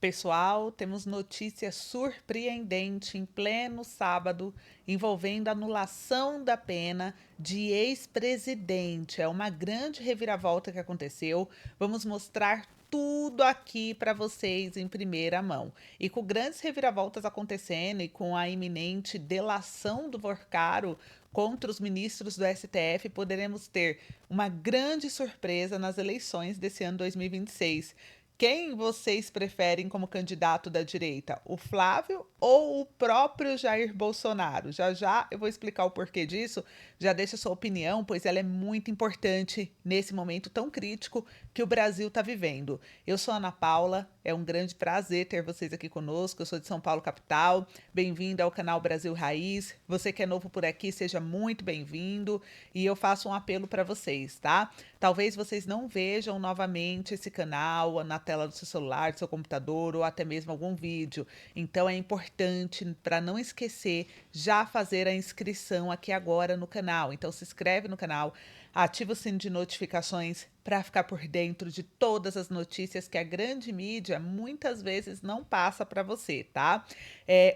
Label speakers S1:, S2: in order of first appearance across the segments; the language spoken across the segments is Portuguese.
S1: Pessoal, temos notícia surpreendente em pleno sábado envolvendo a anulação da pena de ex-presidente. É uma grande reviravolta que aconteceu. Vamos mostrar tudo aqui para vocês em primeira mão. E com grandes reviravoltas acontecendo e com a iminente delação do Vorcaro contra os ministros do STF, poderemos ter uma grande surpresa nas eleições desse ano 2026. Quem vocês preferem como candidato da direita? O Flávio ou o próprio Jair Bolsonaro? Já já eu vou explicar o porquê disso. Já deixa sua opinião, pois ela é muito importante nesse momento tão crítico que o Brasil está vivendo. Eu sou Ana Paula, é um grande prazer ter vocês aqui conosco. Eu sou de São Paulo, capital. Bem-vindo ao canal Brasil Raiz. Você que é novo por aqui, seja muito bem-vindo. E eu faço um apelo para vocês, tá? Talvez vocês não vejam novamente esse canal na tela do seu celular, do seu computador ou até mesmo algum vídeo. Então é importante, para não esquecer, já fazer a inscrição aqui agora no canal. Então se inscreve no canal, ativa o sino de notificações para ficar por dentro de todas as notícias que a grande mídia muitas vezes não passa para você, tá?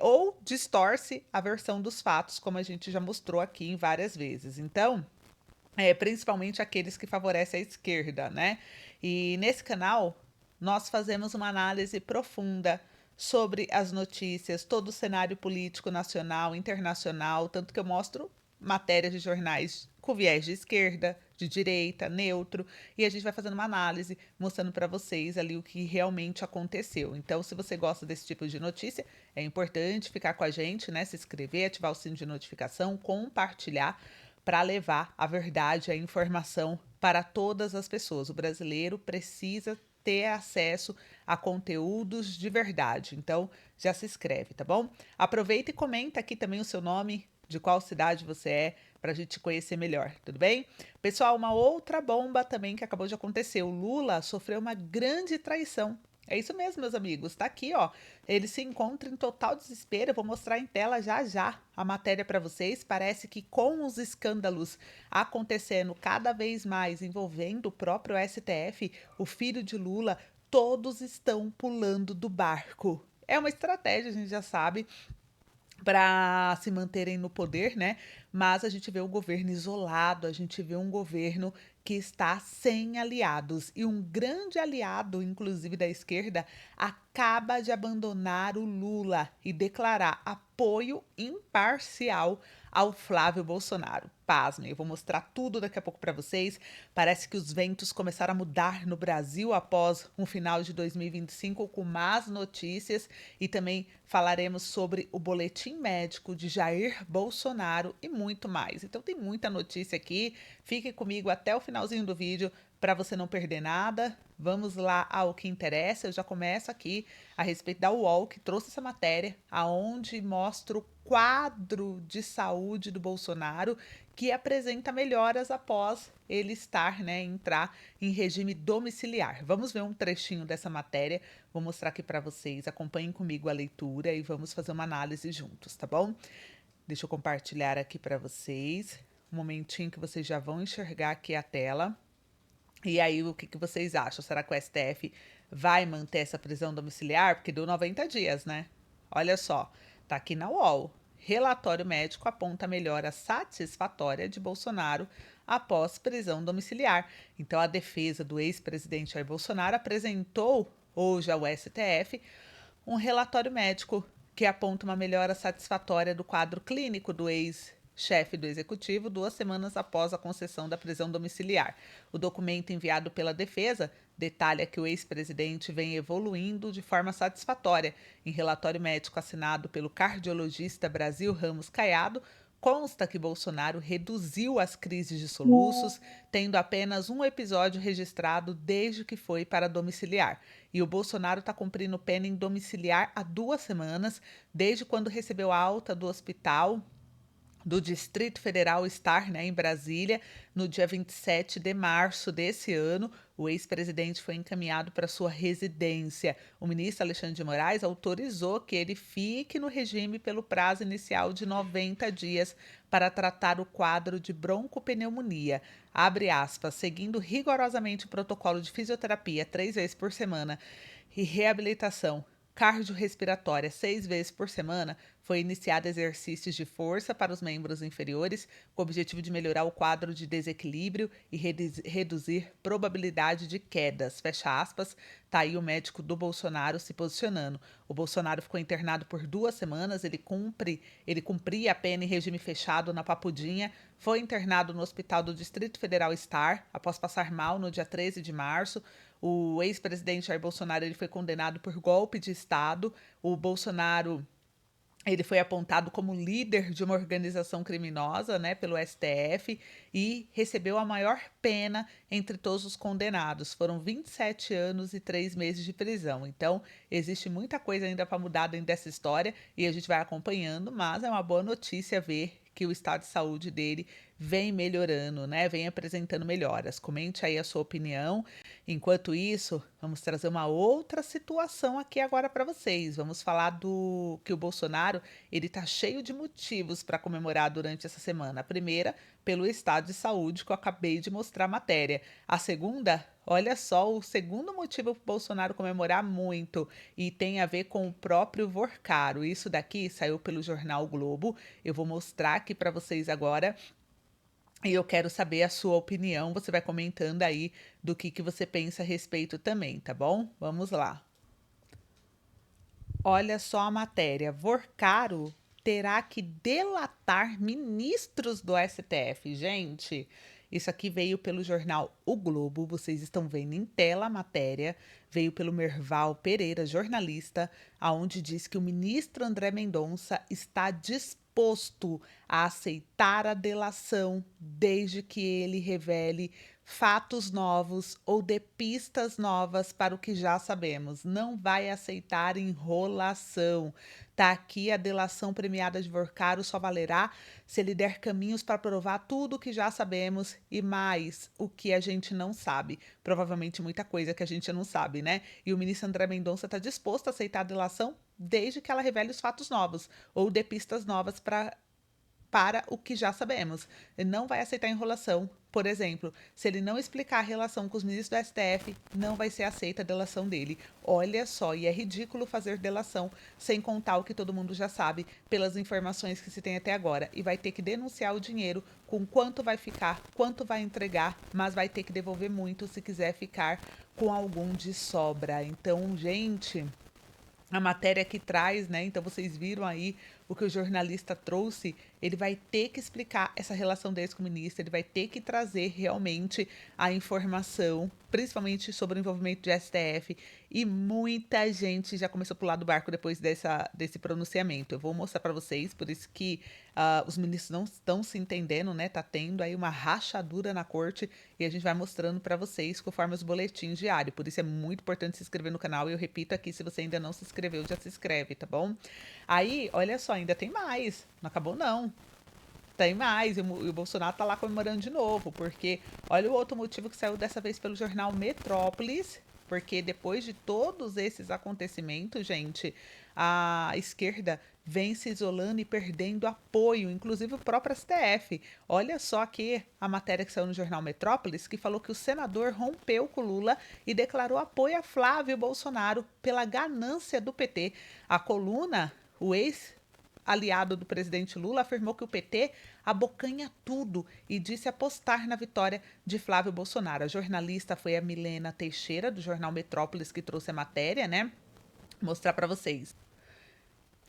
S1: Ou distorce a versão dos fatos, como a gente já mostrou aqui em várias vezes. Então, principalmente aqueles que favorecem a esquerda, né? E nesse canal nós fazemos uma análise profunda sobre as notícias, todo o cenário político nacional, internacional, tanto que eu mostro matérias de jornais com viés de esquerda, de direita, neutro, e a gente vai fazendo uma análise mostrando para vocês ali o que realmente aconteceu. Então, se você gosta desse tipo de notícia, é importante ficar com a gente, né? Se inscrever, ativar o sino de notificação, compartilhar para levar a verdade, a informação para todas as pessoas. O brasileiro precisa ter acesso a conteúdos de verdade. Então, já se inscreve, tá bom? Aproveita e comenta aqui também o seu nome, de qual cidade você é, para a gente te conhecer melhor, tudo bem? Pessoal, uma outra bomba também que acabou de acontecer. O Lula sofreu uma grande traição. É isso mesmo, meus amigos. Tá aqui, ó. Ele se encontra em total desespero. Eu vou mostrar em tela já já a matéria para vocês. Parece que com os escândalos acontecendo cada vez mais envolvendo o próprio STF, o filho de Lula, todos estão pulando do barco. É uma estratégia, a gente já sabe, para se manterem no poder, né? Mas a gente vê um governo isolado, a gente vê um governo que está sem aliados. E um grande aliado, inclusive da esquerda, acaba de abandonar o Lula e declarar apoio imparcial ao Flávio Bolsonaro. Pasmem, eu vou mostrar tudo daqui a pouco para vocês. Parece que os ventos começaram a mudar no Brasil após um final de 2025 com más notícias e também falaremos sobre o boletim médico de Jair Bolsonaro e muito mais. Então tem muita notícia aqui. Fique comigo até o finalzinho do vídeo para você não perder nada. Vamos lá ao que interessa. Eu já começo aqui a respeito da UOL, que trouxe essa matéria, aonde mostra o quadro de saúde do Bolsonaro, que apresenta melhoras após ele estar, né, entrar em regime domiciliar. Vamos ver um trechinho dessa matéria, vou mostrar aqui para vocês. Acompanhem comigo a leitura e vamos fazer uma análise juntos, tá bom? Deixa eu compartilhar aqui para vocês. Um momentinho que vocês já vão enxergar aqui a tela. E aí, o que vocês acham? Será que o STF vai manter essa prisão domiciliar? Porque deu 90 dias, né? Olha só, tá aqui na UOL. Relatório médico aponta melhora satisfatória de Bolsonaro após prisão domiciliar. Então, a defesa do ex-presidente Jair Bolsonaro apresentou hoje ao STF um relatório médico que aponta uma melhora satisfatória do quadro clínico do ex-chefe do executivo 2 semanas após a concessão da prisão domiciliar. O documento enviado pela defesa detalha que o ex-presidente vem evoluindo de forma satisfatória. Em relatório médico assinado pelo cardiologista Brasil Ramos Caiado, consta que Bolsonaro reduziu as crises de soluços, tendo apenas um episódio registrado desde que foi para domiciliar. E o Bolsonaro está cumprindo pena em domiciliar há 2 semanas, desde quando recebeu a alta do hospital do Distrito Federal estar, né, em Brasília, no dia 27 de março desse ano. O ex-presidente foi encaminhado para sua residência. O ministro Alexandre de Moraes autorizou que ele fique no regime pelo prazo inicial de 90 dias para tratar o quadro de broncopneumonia. Abre aspas, seguindo rigorosamente o protocolo de fisioterapia 3 vezes por semana e reabilitação cardiorrespiratória 6 vezes por semana, foi iniciado exercícios de força para os membros inferiores, com o objetivo de melhorar o quadro de desequilíbrio e reduzir probabilidade de quedas. Fecha aspas. Tá aí o médico do Bolsonaro se posicionando. O Bolsonaro ficou internado por 2 semanas, ele cumpria a pena em regime fechado na Papudinha, foi internado no Hospital do Distrito Federal Star, após passar mal no dia 13 de março. O ex-presidente Jair Bolsonaro ele foi condenado por golpe de Estado. O Bolsonaro ele foi apontado como líder de uma organização criminosa, né, pelo STF e recebeu a maior pena entre todos os condenados. Foram 27 anos e 3 meses de prisão. Então, existe muita coisa ainda para mudar dentro dessa história e a gente vai acompanhando, mas é uma boa notícia ver que o estado de saúde dele vem melhorando, né? Vem apresentando melhoras. Comente aí a sua opinião. Enquanto isso, vamos trazer uma outra situação aqui agora para vocês. Vamos falar do que o Bolsonaro, ele tá cheio de motivos para comemorar durante essa semana. A primeira, pelo estado de saúde que eu acabei de mostrar a matéria. A segunda, olha só, o segundo motivo para o Bolsonaro comemorar muito e tem a ver com o próprio Vorcaro. Isso daqui saiu pelo jornal o Globo. Eu vou mostrar aqui para vocês agora. E eu quero saber a sua opinião. Você vai comentando aí do que você pensa a respeito também, tá bom? Vamos lá. Olha só a matéria. Vorcaro terá que delatar ministros do STF. Gente, isso aqui veio pelo jornal O Globo. Vocês estão vendo em tela a matéria. Veio pelo Merval Pereira, jornalista, aonde diz que o ministro André Mendonça está disposto a aceitar a delação desde que ele revele fatos novos ou dê pistas novas para o que já sabemos. Não vai aceitar enrolação. Tá aqui a delação premiada de Vorcaro só valerá se ele der caminhos para provar tudo o que já sabemos e mais o que a gente não sabe. Provavelmente muita coisa que a gente não sabe, né? E o ministro André Mendonça está disposto a aceitar a delação desde que ela revele os fatos novos ou dê pistas novas para o que já sabemos. Ele não vai aceitar enrolação. Por exemplo, se ele não explicar a relação com os ministros do STF, não vai ser aceita a delação dele. Olha só, e é ridículo fazer delação sem contar o que todo mundo já sabe pelas informações que se tem até agora. E vai ter que denunciar o dinheiro, com quanto vai ficar, quanto vai entregar, mas vai ter que devolver muito se quiser ficar com algum de sobra. Então, gente, a matéria que traz, né? Então vocês viram aí o que o jornalista trouxe, ele vai ter que explicar essa relação deles com o ministro, ele vai ter que trazer realmente a informação, principalmente sobre o envolvimento de STF, e muita gente já começou a pular do barco depois desse pronunciamento. Eu vou mostrar para vocês, por isso que os ministros não estão se entendendo, né? Tá tendo aí uma rachadura na corte e a gente vai mostrando para vocês conforme os boletins diários. Por isso é muito importante se inscrever no canal e eu repito aqui, se você ainda não se inscreveu, já se inscreve, tá bom? Aí, olha só, ainda tem mais. Não acabou, não. Tem mais. E o Bolsonaro tá lá comemorando de novo, porque olha o outro motivo que saiu dessa vez pelo jornal Metrópolis. Porque depois de todos esses acontecimentos, gente, a esquerda vem se isolando e perdendo apoio, inclusive o próprio STF. Olha só aqui a matéria que saiu no jornal Metrópolis, que falou que o senador rompeu com Lula e declarou apoio a Flávio Bolsonaro pela ganância do PT. A coluna, o ex-aliado do presidente Lula, afirmou que o PT abocanha tudo e disse apostar na vitória de Flávio Bolsonaro. A jornalista foi a Milena Teixeira, do jornal Metrópolis, que trouxe a matéria, né? Mostrar para vocês.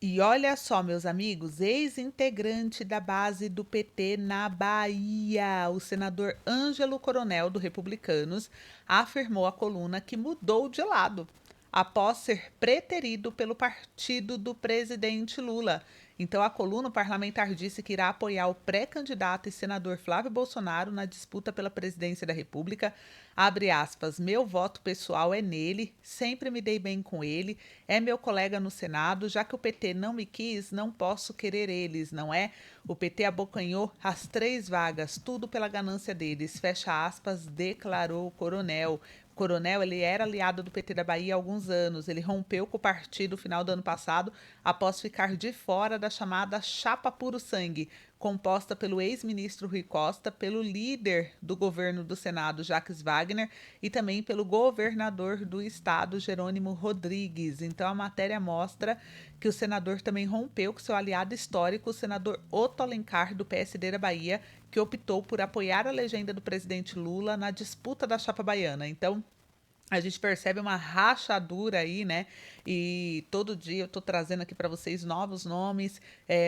S1: E olha só, meus amigos, ex-integrante da base do PT na Bahia, o senador Ângelo Coronel, do Republicanos, afirmou à coluna que mudou de lado após ser preterido pelo partido do presidente Lula. Então, a coluna parlamentar disse que irá apoiar o pré-candidato e senador Flávio Bolsonaro na disputa pela presidência da República. Abre aspas, meu voto pessoal é nele, sempre me dei bem com ele, é meu colega no Senado, já que o PT não me quis, não posso querer eles, não é? O PT abocanhou as 3 vagas, tudo pela ganância deles, fecha aspas, declarou o coronel. Coronel, ele era aliado do PT da Bahia há alguns anos. Ele rompeu com o partido no final do ano passado, após ficar de fora da chamada Chapa Puro Sangue, composta pelo ex-ministro Rui Costa, pelo líder do governo do Senado, Jacques Wagner, e também pelo governador do estado, Jerônimo Rodrigues. Então, a matéria mostra que o senador também rompeu com seu aliado histórico, o senador Otto Alencar, do PSD da Bahia, que optou por apoiar a legenda do presidente Lula na disputa da chapa baiana. Então, a gente percebe uma rachadura aí, né? E todo dia eu tô trazendo aqui para vocês novos nomes,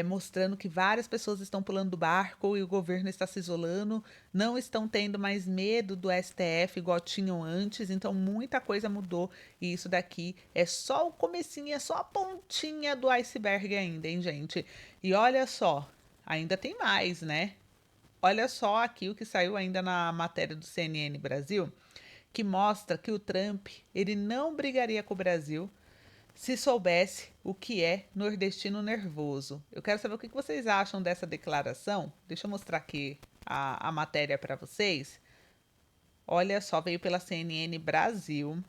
S1: mostrando que várias pessoas estão pulando do barco e o governo está se isolando, não estão tendo mais medo do STF igual tinham antes, então muita coisa mudou e isso daqui é só o comecinho, é só a pontinha do iceberg ainda, hein, gente? E olha só, ainda tem mais, né? Olha só aqui o que saiu ainda na matéria do CNN Brasil, que mostra que o Trump ele não brigaria com o Brasil se soubesse o que é nordestino nervoso. Eu quero saber o que vocês acham dessa declaração. Deixa eu mostrar aqui a matéria para vocês. Olha só, veio pela CNN Brasil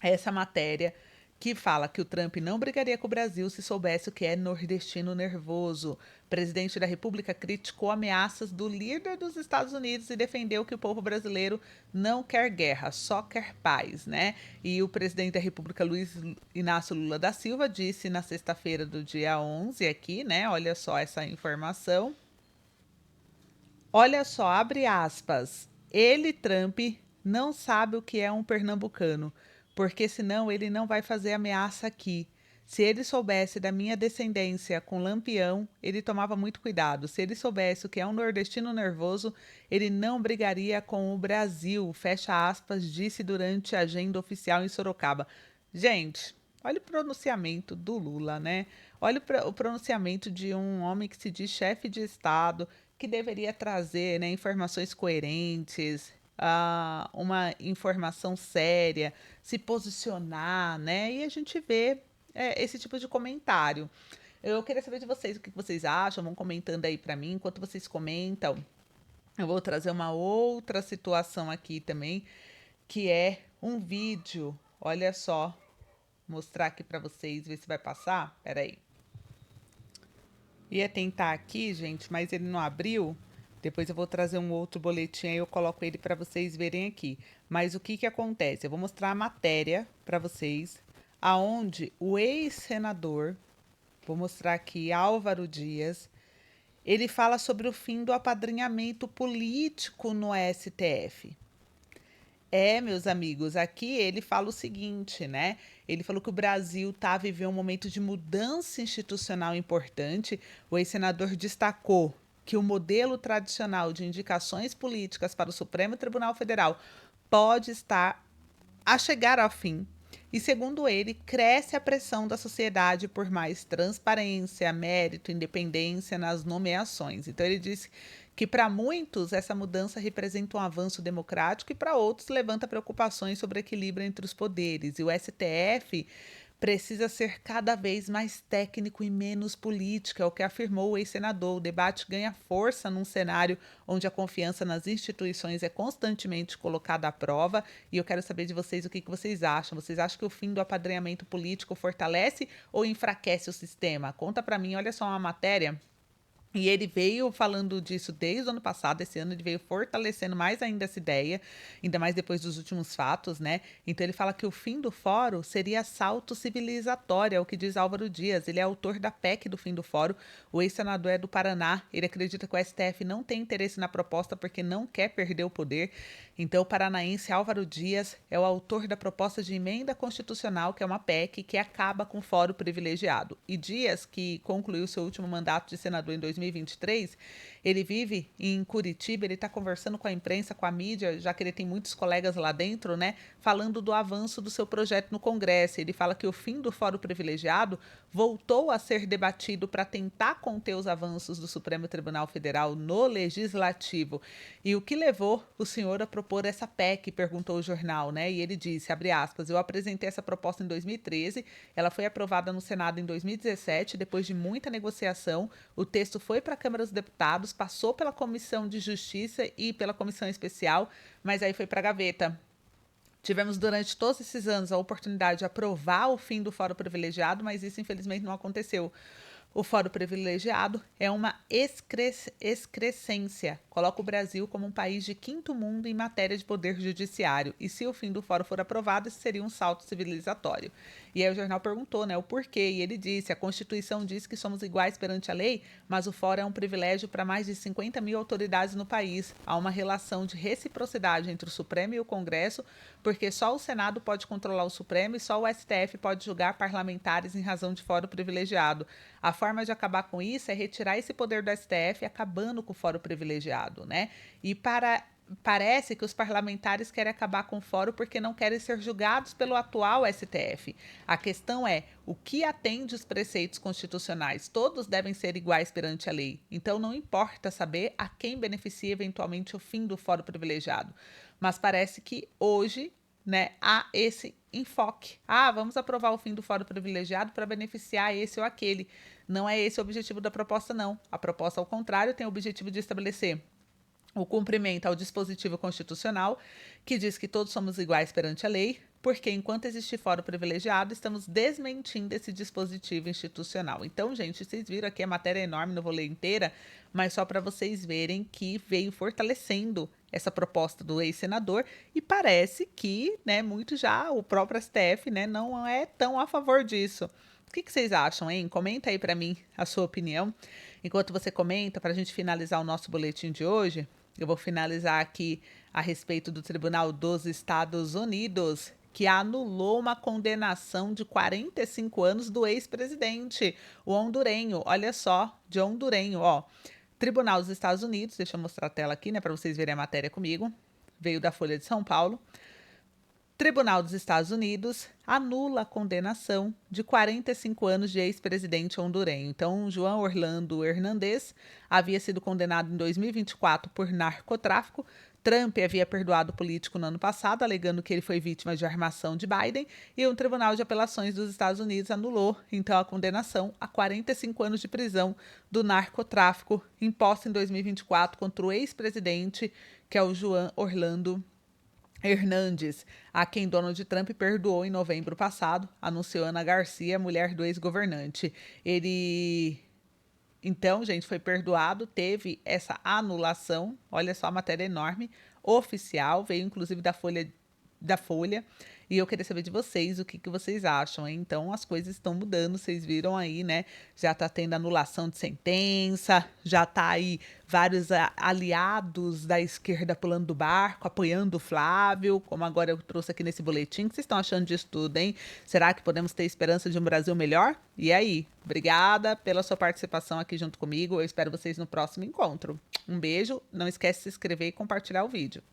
S1: essa matéria que fala que o Trump não brigaria com o Brasil se soubesse o que é nordestino nervoso. O presidente da República criticou ameaças do líder dos Estados Unidos e defendeu que o povo brasileiro não quer guerra, só quer paz, né? E o presidente da República, Luiz Inácio Lula da Silva, disse na sexta-feira do dia 11 aqui, né? Olha só essa informação. Olha só, abre aspas. Ele, Trump, não sabe o que é um pernambucano, porque senão ele não vai fazer ameaça aqui. Se ele soubesse da minha descendência com Lampião, ele tomava muito cuidado. Se ele soubesse o que é um nordestino nervoso, ele não brigaria com o Brasil. Fecha aspas, disse durante a agenda oficial em Sorocaba. Gente, olha o pronunciamento do Lula, né? Olha o pronunciamento de um homem que se diz chefe de Estado, que deveria trazer, né, informações coerentes, uma informação séria, se posicionar, né? E a gente vê esse tipo de comentário. Eu queria saber de vocês o que vocês acham, vão comentando aí para mim. Enquanto vocês comentam, eu vou trazer uma outra situação aqui também, que é um vídeo. Olha só, mostrar aqui para vocês, ver se vai passar. Peraí. Ia tentar aqui, gente, mas ele não abriu. Depois eu vou trazer um outro boletim aí, eu coloco ele para vocês verem aqui. Mas o que que acontece? Eu vou mostrar a matéria para vocês, aonde o ex-senador, vou mostrar aqui, Álvaro Dias, ele fala sobre o fim do apadrinhamento político no STF. Meus amigos, aqui ele fala o seguinte, né? Ele falou que o Brasil está vivendo um momento de mudança institucional importante. O ex-senador destacou que o modelo tradicional de indicações políticas para o Supremo Tribunal Federal pode estar a chegar ao fim. E, segundo ele, cresce a pressão da sociedade por mais transparência, mérito, independência nas nomeações. Então, ele disse que para muitos essa mudança representa um avanço democrático e para outros levanta preocupações sobre equilíbrio entre os poderes. E o STF precisa ser cada vez mais técnico e menos político, é o que afirmou o ex-senador. O debate ganha força num cenário onde a confiança nas instituições é constantemente colocada à prova, e eu quero saber de vocês o que vocês acham. Vocês acham que o fim do apadrinhamento político fortalece ou enfraquece o sistema? Conta para mim, olha só uma matéria. E ele veio falando disso desde o ano passado, esse ano ele veio fortalecendo mais ainda essa ideia, ainda mais depois dos últimos fatos, né? Então ele fala que o fim do fórum seria assalto civilizatório, é o que diz Álvaro Dias. Ele é autor da PEC do fim do fórum, o ex-senador é do Paraná, ele acredita que o STF não tem interesse na proposta porque não quer perder o poder. Então o paranaense Álvaro Dias é o autor da proposta de emenda constitucional, que é uma PEC, que acaba com o fórum privilegiado. E Dias, que concluiu seu último mandato de senador em 2023, ele vive em Curitiba, ele está conversando com a imprensa, com a mídia, já que ele tem muitos colegas lá dentro, né, falando do avanço do seu projeto no Congresso. Ele fala que o fim do fórum privilegiado voltou a ser debatido para tentar conter os avanços do Supremo Tribunal Federal no Legislativo. E o que levou o senhor a propor essa PEC, perguntou o jornal, né? E ele disse, abre aspas, eu apresentei essa proposta em 2013, ela foi aprovada no Senado em 2017, depois de muita negociação, o texto foi para a Câmara dos Deputados, passou pela Comissão de Justiça e pela Comissão Especial, mas aí foi para a gaveta. Tivemos durante todos esses anos a oportunidade de aprovar o fim do fórum privilegiado, mas isso infelizmente não aconteceu. O foro privilegiado é uma excrescência, coloca o Brasil como um país de quinto mundo em matéria de poder judiciário, e se o fim do foro for aprovado, isso seria um salto civilizatório. E aí o jornal perguntou, né, o porquê, e ele disse, a Constituição diz que somos iguais perante a lei, mas o foro é um privilégio para mais de 50 mil autoridades no país. Há uma relação de reciprocidade entre o Supremo e o Congresso, porque só o Senado pode controlar o Supremo e só o STF pode julgar parlamentares em razão de foro privilegiado. A forma de acabar com isso é retirar esse poder do STF, acabando com o foro privilegiado, né? E parece que os parlamentares querem acabar com o foro porque não querem ser julgados pelo atual STF. A questão é o que atende os preceitos constitucionais. Todos devem ser iguais perante a lei. Então não importa saber a quem beneficia eventualmente o fim do foro privilegiado. Mas parece que hoje, né, há esse enfoque. Ah, vamos aprovar o fim do foro privilegiado para beneficiar esse ou aquele. Não é esse o objetivo da proposta, não. A proposta, ao contrário, tem o objetivo de estabelecer o cumprimento ao dispositivo constitucional, que diz que todos somos iguais perante a lei, porque enquanto existir foro privilegiado, estamos desmentindo esse dispositivo institucional. Então, gente, vocês viram aqui a matéria é enorme, não vou ler inteira, mas só para vocês verem que veio fortalecendo essa proposta do ex-senador e parece que, né, muito já o próprio STF, né, não é tão a favor disso. O que vocês acham, hein? Comenta aí para mim a sua opinião. Enquanto você comenta, para a gente finalizar o nosso boletim de hoje, eu vou finalizar aqui a respeito do Tribunal dos Estados Unidos, que anulou uma condenação de 45 anos do ex-presidente, o hondurenho. Olha só, de hondurenho, ó. Tribunal dos Estados Unidos, deixa eu mostrar a tela aqui, né, para vocês verem a matéria comigo. Veio da Folha de São Paulo. Tribunal dos Estados Unidos anula a condenação de 45 anos de ex-presidente hondurenho. Então, João Orlando Hernández havia sido condenado em 2024 por narcotráfico. Trump havia perdoado o político no ano passado, alegando que ele foi vítima de armação de Biden, e o Tribunal de Apelações dos Estados Unidos anulou, então, a condenação a 45 anos de prisão do narcotráfico imposta em 2024 contra o ex-presidente, que é o João Orlando Hernandes, a quem Donald Trump perdoou em novembro passado, anunciou Ana Garcia, mulher do ex-governante. Então, gente, foi perdoado, teve essa anulação, olha só a matéria enorme, oficial, veio inclusive da Folha, e eu queria saber de vocês o que vocês acham, hein? Então as coisas estão mudando, vocês viram aí, né? Já tá tendo anulação de sentença, já tá aí vários aliados da esquerda pulando do barco, apoiando o Flávio, como agora eu trouxe aqui nesse boletim. O que vocês estão achando disso tudo, hein? Será que podemos ter esperança de um Brasil melhor? E aí? Obrigada pela sua participação aqui junto comigo. Eu espero vocês no próximo encontro. Um beijo, não esquece de se inscrever e compartilhar o vídeo.